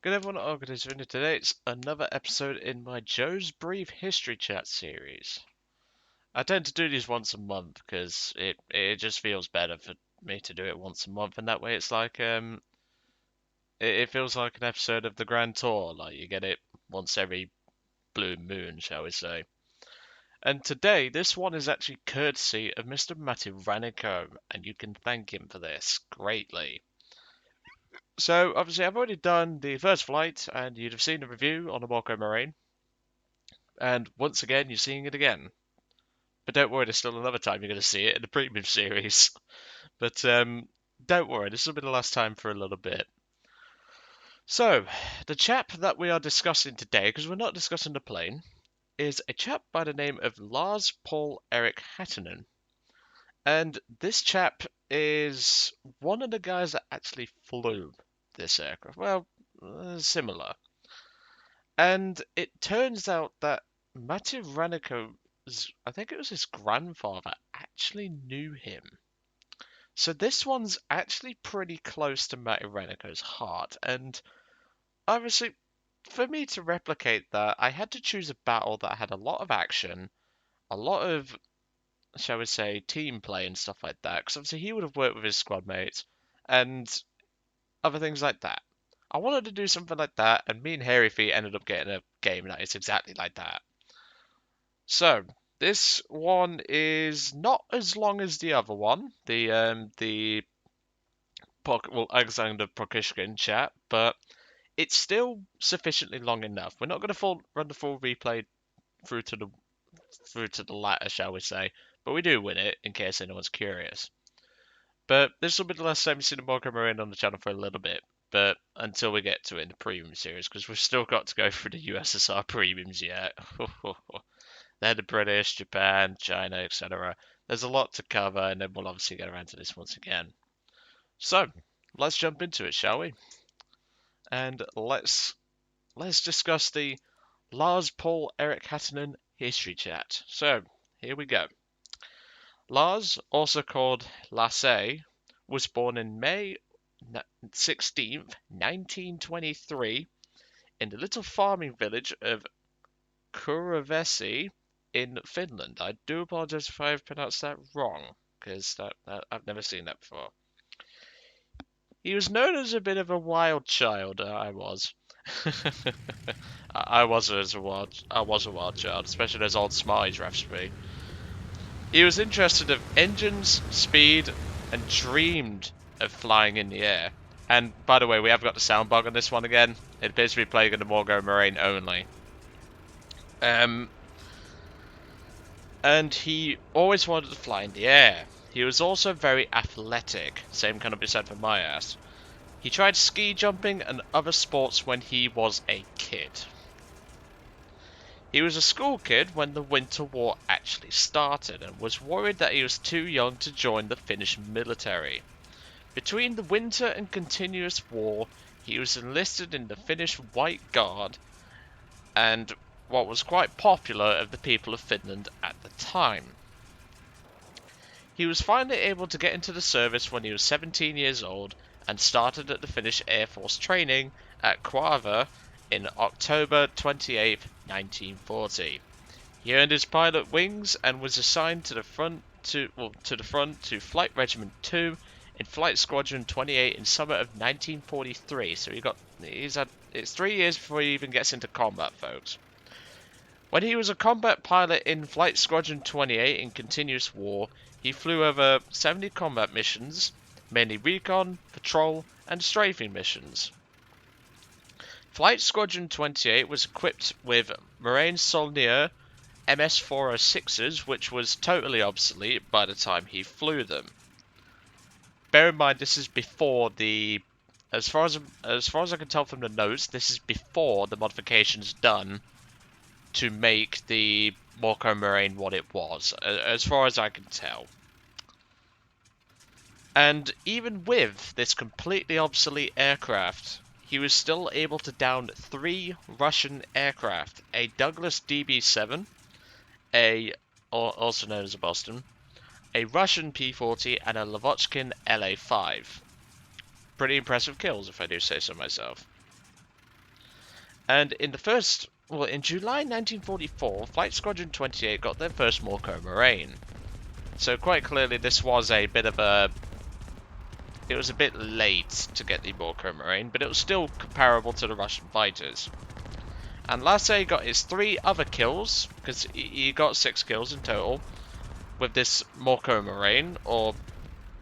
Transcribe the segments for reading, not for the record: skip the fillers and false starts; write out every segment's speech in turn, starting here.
Good everyone, Organization. Today it's another episode in my Joe's Brief History Chat series. I tend to do these once a month because it just feels better for me to do it once a month, and that way it's like it feels like an episode of the Grand Tour, like you get it once every blue moon, shall we say. And today this one is actually courtesy of Mr. Matti Rannikko, and you can thank him for this greatly. So, obviously, I've already done the first flight, and you'd have seen the review on the bloke Marine. And once again, you're seeing it again. But don't worry, there's still another time you're going to see it in the premium series. But don't worry, this will be the last time for a little bit. So, the chap that we are discussing today, because we're not discussing the plane, is a chap by the name of Lars Paul Erich Hattinen. And this chap is one of the guys that actually flew this aircraft. Well, similar. And it turns out that Matti Rannikko, I think it was his grandfather, actually knew him. So this one's actually pretty close to Matti Rannikko's heart. And obviously, for me to replicate that, I had to choose a battle that had a lot of action, a lot of, shall we say, team play and stuff like that. Because obviously he would have worked with his squad mates and other things like that. I wanted to do something like that, and me and Hairy Feet ended up getting a game that is exactly like that. So, this one is not as long as the other one, the Alexander Prokishkin chat, but it's still sufficiently long enough. We're not going to run the full replay through to the latter, shall we say, but we do win it in case anyone's curious. But this will be the last time you see the Morgan Marine on the channel for a little bit. But until we get to it in the premium series, because we've still got to go through the USSR premiums yet. They're the British, Japan, China, etc. There's a lot to cover, and then we'll obviously get around to this once again. So, let's jump into it, shall we? And let's discuss the Lars Paul Erich Hattinen history chat. So, here we go. Lars, also called Lasse, was born in May 16th, 1923, in the little farming village of Kuruvesi in Finland. I do apologize if I've pronounced that wrong, because I've never seen that before. He was known as a bit of a wild child. I was. I was a wild child, especially those old Smarties recipe. He was interested in engines, speed, and dreamed of flying in the air. And by the way, we have got the sound bug on this one again. It appears to be playing in the Morgo Marine only. And he always wanted to fly in the air. He was also very athletic. Same can be said for my ass. He tried ski jumping and other sports when he was a kid. He was a school kid when the Winter War actually started and was worried that he was too young to join the Finnish military. Between the winter and continuous war, he was enlisted in the Finnish White Guard and what was quite popular of the people of Finland at the time. He was finally able to get into the service when he was 17 years old and started at the Finnish Air Force training at Quarva in October 28, 1940. He earned his pilot wings and was assigned to the front to Flight Regiment 2 in Flight Squadron 28 in summer of 1943. So it's 3 years before he even gets into combat, folks. When he was a combat pilot in Flight Squadron 28 in continuous war, he flew over 70 combat missions, mainly recon, patrol, and strafing missions. Flight Squadron 28 was equipped with Marine Saulnier MS-406s, which was totally obsolete by the time he flew them. Bear in mind, this is before the, as far as I can tell from the notes, this is before the modifications done to make the Morco Marine what it was, as far as I can tell. And even with this completely obsolete aircraft, he was still able to down 3 Russian aircraft, a Douglas DB-7, also known as a Boston, a Russian P-40, and a Lavochkin LA-5. Pretty impressive kills, if I do say so myself. And in July 1944, Flight Squadron 28 got their first Morco Moraine. So quite clearly this was a bit of a... It was a bit late to get the Morco Moraine, but it was still comparable to the Russian fighters. And Lasse got his 3 other kills, because he got 6 kills in total, with this Morco Moraine, or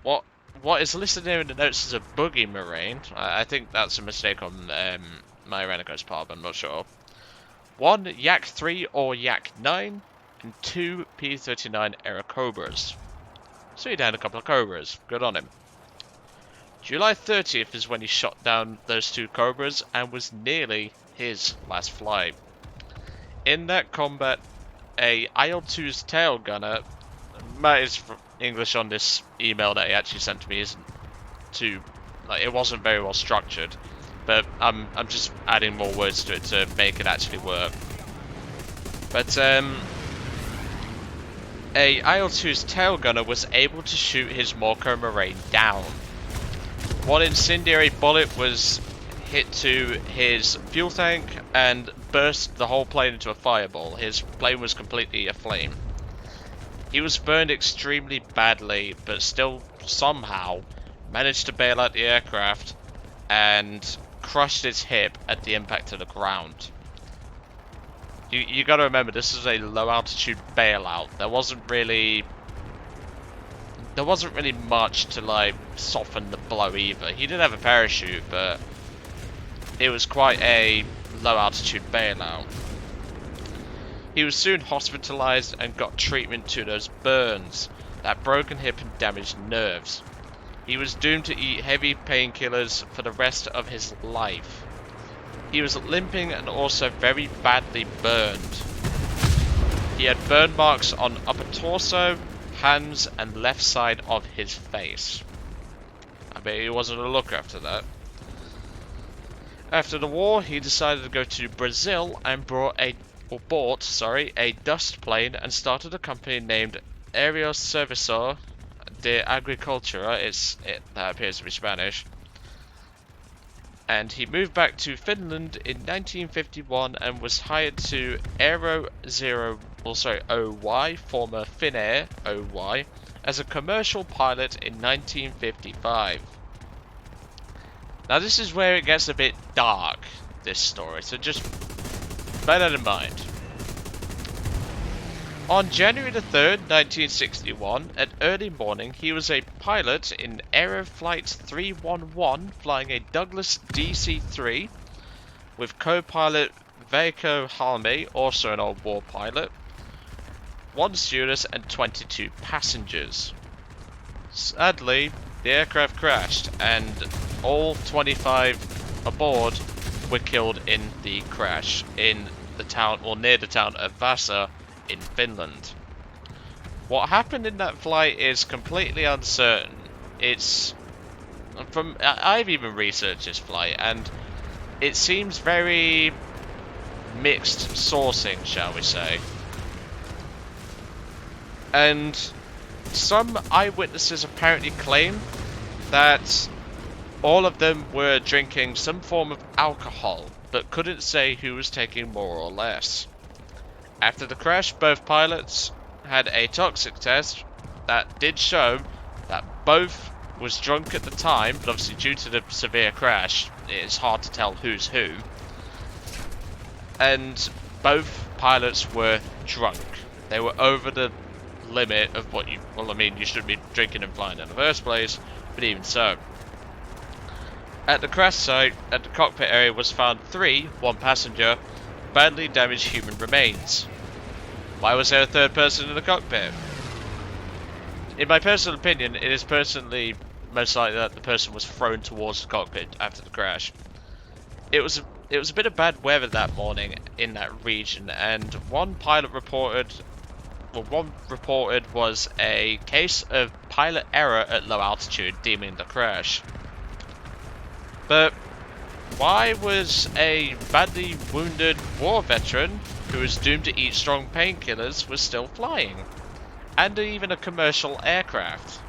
what is listed here in the notes as a Boogie Moraine. I think that's a mistake on Matti Rannikko's part, but I'm not sure. 1 Yak 3 or Yak 9, and 2 P-39 era Cobras. So he downed a couple of Cobras. Good on him. July 30th is when he shot down those 2 Cobras and was nearly his last flight. In that combat, a IL-2's tail gunner, Matty's English on this email that he actually sent to me isn't too, like, it wasn't very well structured, but I'm just adding more words to it to make it actually work. But a IL-2's tail gunner was able to shoot his Morco Moraine down. One incendiary bullet was hit to his fuel tank and burst the whole plane into a fireball. His plane was completely aflame. He was burned extremely badly, but still somehow managed to bail out the aircraft and crushed his hip at the impact to the ground. You gotta remember, this is a low altitude bailout. There wasn't really much to like soften the blow either. He did have a parachute, but it was quite a low altitude bailout. He was soon hospitalized and got treatment to those burns, that broken hip and damaged nerves. He was doomed to eat heavy painkillers for the rest of his life. He was limping and also very badly burned. He had burn marks on upper torso, hands and left side of his face. I bet he wasn't a looker after that. After the war, he decided to go to Brazil and bought a dust plane and started a company named Aeroserviço de Agricultura. That appears to be Spanish. And he moved back to Finland in 1951 and was hired to OY, former Finnair OY, as a commercial pilot in 1955. Now this is where it gets a bit dark, this story, so just bear that in mind. On January the 3rd, 1961, at early morning, he was a pilot in Aeroflight 311 flying a Douglas DC-3 with co-pilot Veikko Halme, also an old war pilot, 1 stewardess and 22 passengers. Sadly, the aircraft crashed and all 25 aboard were killed in the crash in the town, or near the town of Vasa in Finland. What happened in that flight is completely uncertain. I've even researched this flight and it seems very mixed sourcing, shall we say. And some eyewitnesses apparently claim that all of them were drinking some form of alcohol, but couldn't say who was taking more or less. After the crash, both pilots had a toxic test that did show that both was drunk at the time, but obviously due to the severe crash, it's hard to tell who's who. And both pilots were drunk. They were over the limit of what you shouldn't be drinking and flying in the first place, but even so. At the crash site, at the cockpit area was found 1 passenger, badly damaged human remains. Why was there a third person in the cockpit? In my personal opinion, it is personally most likely that the person was thrown towards the cockpit after the crash. It was a bit of bad weather that morning in that region, and one reported was a case of pilot error at low altitude deeming the crash. But why was a badly wounded war veteran who was doomed to eat strong painkillers was still flying? And even a commercial aircraft.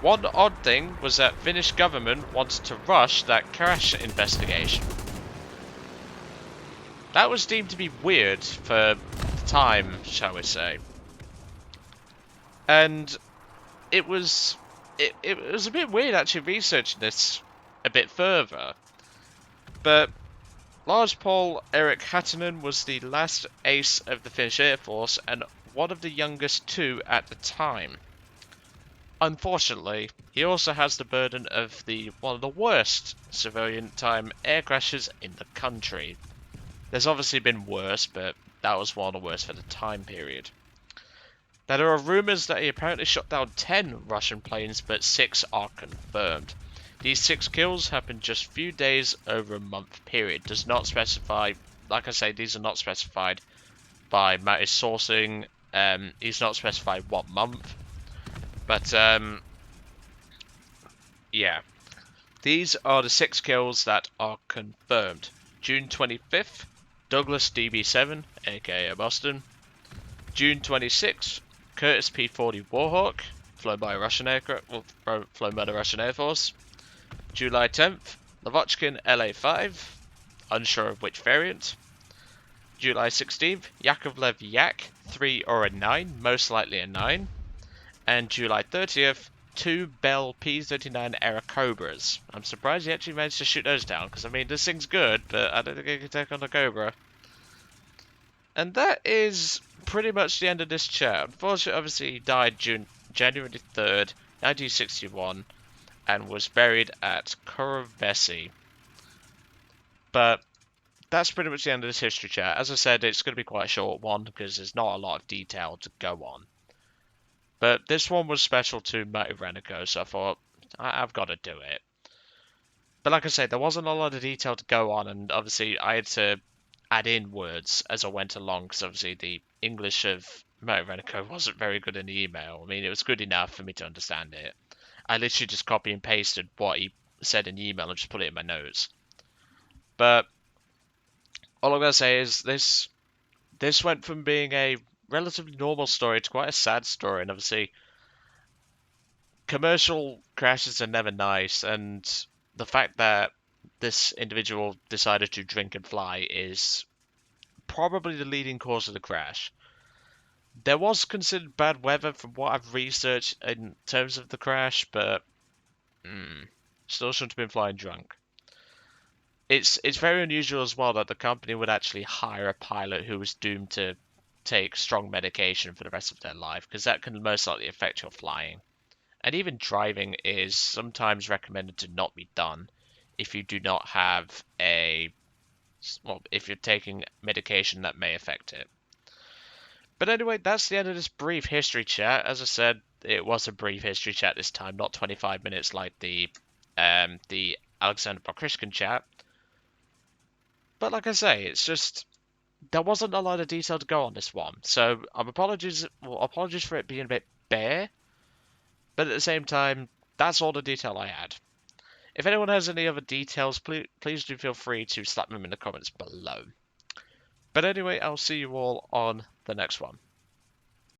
One odd thing was that Finnish government wanted to rush that crash investigation. That was deemed to be weird for the time, shall we say. And it was it was a bit weird actually researching this a bit further. But Lars Paul Erich Hattinen was the last ace of the Finnish Air Force and one of the youngest two at the time. Unfortunately, he also has the burden of one of the worst civilian time air crashes in the country. There's obviously been worse, but that was one of the worst for the time period. Now, there are rumours that he apparently shot down 10 Russian planes, but 6 are confirmed. These 6 kills happened just a few days over a month period. Does not specify, like I say, these are not specified by Matti's sourcing. He's not specified what month. But, yeah. These are the 6 kills that are confirmed. June 25th, Douglas DB7, aka Boston. June 26th, Curtis P-40 Warhawk, flown by a Russian aircraft, flown by the Russian Air Force. July 10th, Lavochkin LA-5, unsure of which variant. July 16th, Yakovlev Yak, 3 or a 9, most likely a 9. And July 30th, 2 Bell P-39 Era Cobras. I'm surprised he actually managed to shoot those down, because I mean, this thing's good, but I don't think he can take on a Cobra. And that is pretty much the end of this chat. Unfortunately, obviously, he died January 3rd, 1961, and was buried at Kurovesi. But that's pretty much the end of this history chat. As I said, it's going to be quite a short one because there's not a lot of detail to go on. But this one was special to Matti Rannikko, so I thought, I've got to do it. But like I said, there wasn't a lot of detail to go on, and obviously I had to add in words as I went along, because obviously the English of Matti Rannikko wasn't very good in the email. I mean, it was good enough for me to understand it. I literally just copy and pasted what he said in the email and just put it in my notes. But all I'm going to say is this went from being a relatively normal story to quite a sad story, and obviously commercial crashes are never nice, and the fact that this individual decided to drink and fly is probably the leading cause of the crash. There was considered bad weather from what I've researched in terms of the crash, but still shouldn't have been flying drunk. It's very unusual as well that the company would actually hire a pilot who was doomed to take strong medication for the rest of their life, because that can most likely affect your flying. And even driving is sometimes recommended to not be done if you do not have if you're taking medication that may affect it. But anyway, that's the end of this brief history chat. As I said, it was a brief history chat this time, not 25 minutes like the Alexander Pokrishkin chat. But like I say, it's just there wasn't a lot of detail to go on this one, so apologies for it being a bit bare. But at the same time, that's all the detail I had. If anyone has any other details, please do feel free to slap them in the comments below. But anyway, I'll see you all on the next one.